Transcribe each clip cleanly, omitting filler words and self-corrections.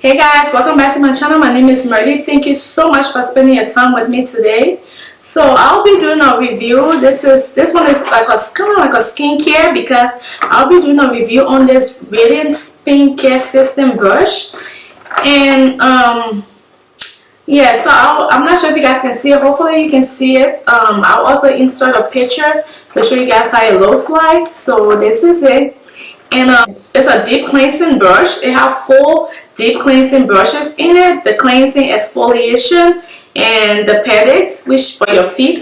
Hey guys, welcome back to my channel. My name is Merly. Thank you so much for spending your time with me today. So I'll be doing a review. This one is like kind of like a skincare because I'll be doing a review on this Radiant Skincare System brush. And yeah, so I'm not sure if you guys can see it. Hopefully you can see it. I'll also insert a picture to show you guys how it looks like. So this is it. And it's a deep cleansing brush. It has 4 deep cleansing brushes in it: the cleansing, exfoliation, and the pedicks, which for your feet.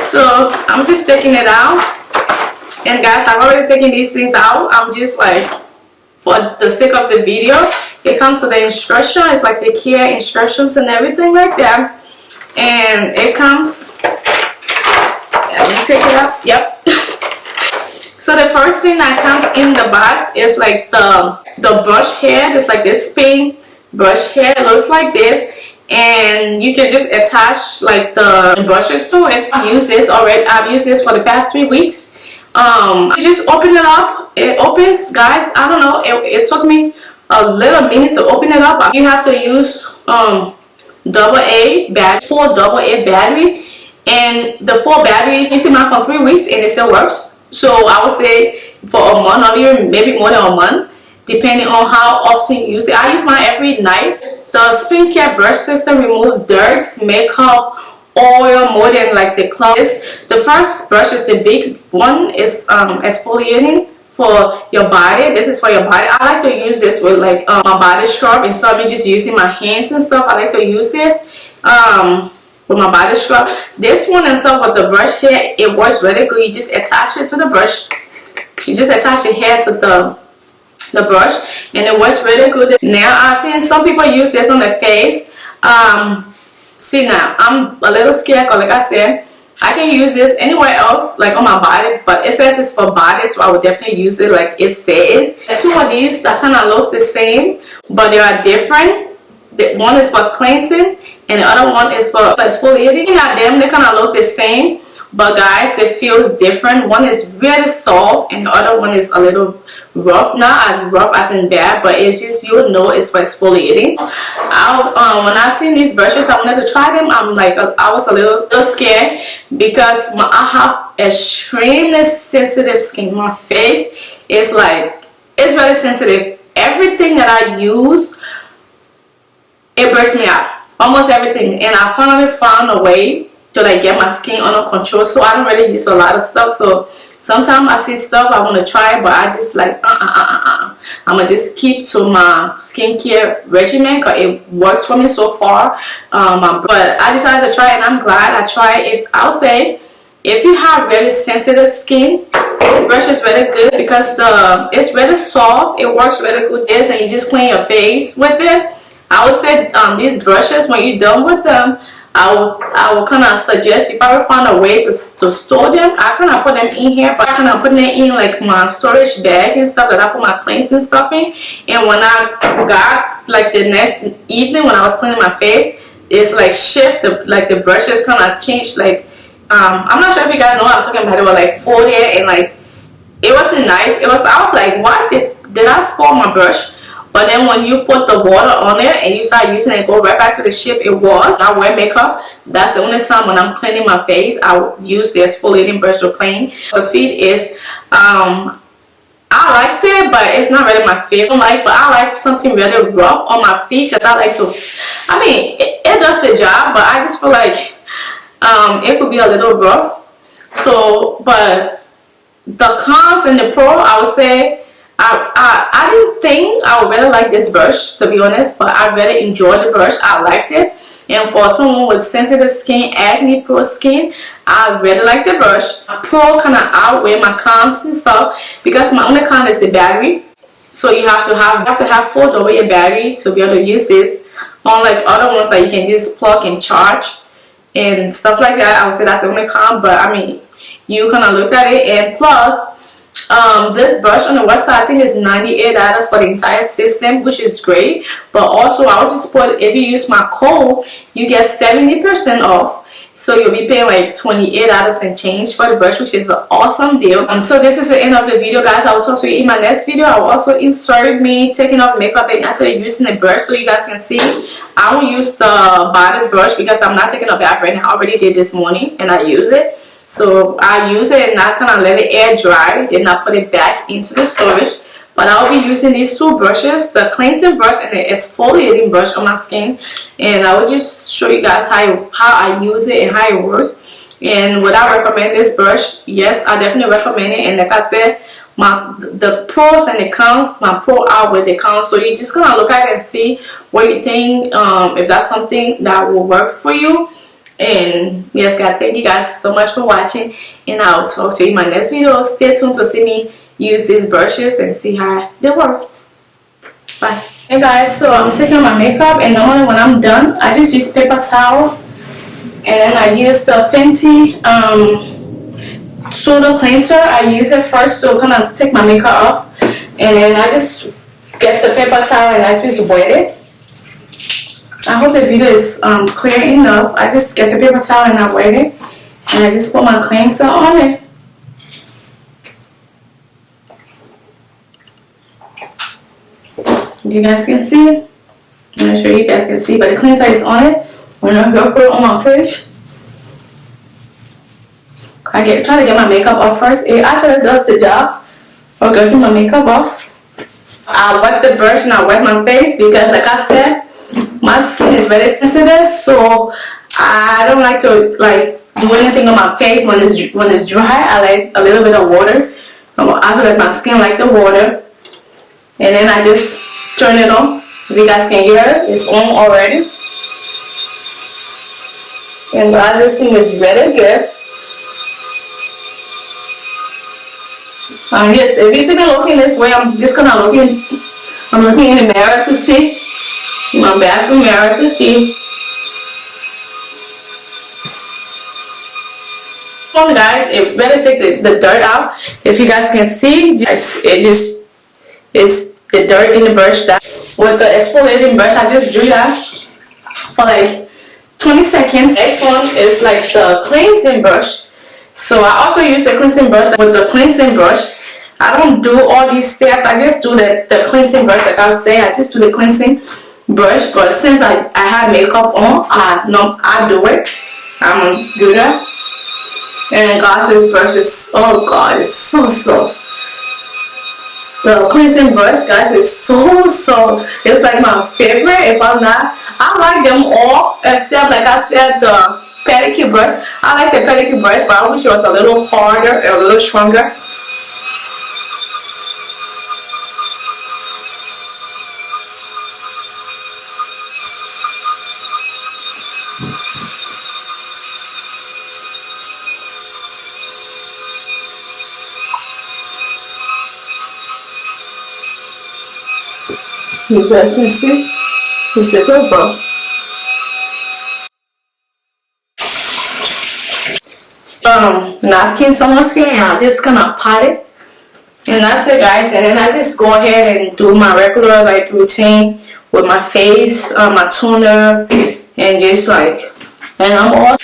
So I'm just taking it out. And guys, I've already taken these things out. I'm just like, for the sake of the video, it comes with the instruction. It's like the care instructions and everything like that. And it comes, let me take it out. Yep. So the first thing that comes in the box is like the brush head. It's like this pink brush head. It looks like this, and you can just attach like the brushes to it. I've used this already. I've used this for the past 3 weeks. You just open it up. It opens, guys. I don't know. It took me a little minute to open it up. You have to use AA battery, 4 AA battery, and the 4 batteries. You see mine for 3 weeks, and it still works. So I would say for a month or even maybe more than a month, depending on how often you use it. I use mine every night. The skincare brush system removes dirt, makeup, oil more than like the clothes. The first brush is the big one, is exfoliating for your body. This is for your body. I like to use this with like my body scrub instead of me just using my hands and stuff. I like to use this with my body scrub. This one and stuff with the brush here, it works really good. You just attach it to the brush. You just attach your hair to the brush, and it works really good. Now I've seen some people use this on their face. See, now I'm a little scared because like I said, I can use this anywhere else, like on my body, but it says it's for body, so I would definitely use it like it says. The 2 of these that kind of look the same, but they are different. One is for cleansing and the other one is for exfoliating. At them, they kind of look the same, but guys, they feel different. One is really soft and the other one is a little rough. Not as rough as in bad, but it's just, you'll know it's for exfoliating. When I seen these brushes, I wanted to try them. I was a little scared because I have extremely sensitive skin. My face is like, it's really sensitive. Everything that I use, it breaks me out, almost everything. And I finally found a way to like get my skin under control, so I don't really use a lot of stuff. So sometimes I see stuff I want to try, but I just like I'm gonna just keep to my skincare regimen because it works for me so far. But I decided to try it, and I'm glad I tried it. I'll say if you have really sensitive skin, this brush is really good because it's really soft. It works really good. And you just clean your face with it. I would say these brushes, when you're done with them, I will kind of suggest you probably find a way to store them. I kind of put them in here, but I kind of put them in like my storage bag and stuff that I put my cleansing stuff in. And when I got like the next evening when I was cleaning my face, it's like like the brushes kind of changed. Like I'm not sure if you guys know what I'm talking about. They were like folded and like it wasn't nice. I was like, why did I spoil my brush? But then when you put the water on it and you start using it, go right back to the shape it was. I wear makeup. That's the only time when I'm cleaning my face, I use the exfoliating brush to clean. The feet is, I liked it, but it's not really my favorite. But I like something really rough on my feet because I like to, I mean, it does the job, but I just feel like it could be a little rough. So, but the cons and the pro, I would say, I didn't think I would really like this brush, to be honest, but I really enjoyed the brush. I liked it, and for someone with sensitive skin, acne prone skin, I really like the brush. Pro kind of outweigh my cons and stuff because my only con is the battery. So you have to have 4 AA battery to be able to use this. Unlike other ones that you can just plug and charge and stuff like that, I would say that's the only con. But I mean, you kind of look at it, and plus, this brush on the website I think is $98 for the entire system, which is great. But also I would just put, if you use my code, you get 70% off, So you'll be paying like $28 and change for the brush, which is an awesome deal. So this is the end of the video, guys. I will talk to you in my next video. I will also insert me taking off makeup and actually using the brush so you guys can see. I will use the bottom brush because I'm not taking a bath right now. I already did this morning and I use it. So I use it and I kind of let it air dry, then I put it back into the storage. But I'll be using these two brushes, the cleansing brush and the exfoliating brush on my skin. And I will just show you guys how I use it and how it works. And would I recommend this brush? Yes, I definitely recommend it. And like I said, the pros and the cons, my pro outweigh the cons. So you're just going to look at it and see what you think, if that's something that will work for you. And yes, guys, thank you guys so much for watching. And I'll talk to you in my next video. Stay tuned to see me use these brushes and see how they work. Bye. Hey guys, so I'm taking my makeup, and normally when I'm done I just use paper towel, and then I use the Fenty soda cleanser. I use it first to kind of take my makeup off, and then I just get the paper towel and I just wet it. I hope the video is clear enough. I just get the paper towel and I wet it, and I just put my cleanser on it. You guys can see it. I'm not sure you guys can see, but the cleanser is on it. When I put it on my face, try to get my makeup off first. It actually does the job of getting my makeup off. I wet the brush and I wet my face because, like I said, my skin is very sensitive, so I don't like to do anything on my face when it's dry. I like a little bit of water. I feel like my skin like the water, and then I just turn it on. If you guys can hear it, it's on already. And guys, this thing is really good. Yes, if you see me looking this way, I'm just gonna I'm looking in the mirror to see. My bathroom mirror to see. So guys, it better take the dirt out. If you guys can see, it's the dirt in the brush. That with the exfoliating brush, I just do that for like 20 seconds. Next one is like the cleansing brush. So I also use the cleansing brush. With the cleansing brush, I don't do all these steps. I just do the cleansing brush. Like I was saying, I just do the cleansing brush. But since I have makeup on, I do it. I'm gonna do that. And guys, this brush is, oh god, it's so soft. The cleansing brush, guys, is so soft. It's like my favorite. If I'm not, I like them all except, like I said, the pedicure brush. I like the pedicure brush, but I wish it was a little harder, a little stronger. You guys can see, it's a good bro. Napkins on my skin, and I'm just gonna pat it, and that's it, guys. And then I just go ahead and do my regular routine with my face, my toner, and just and I'm all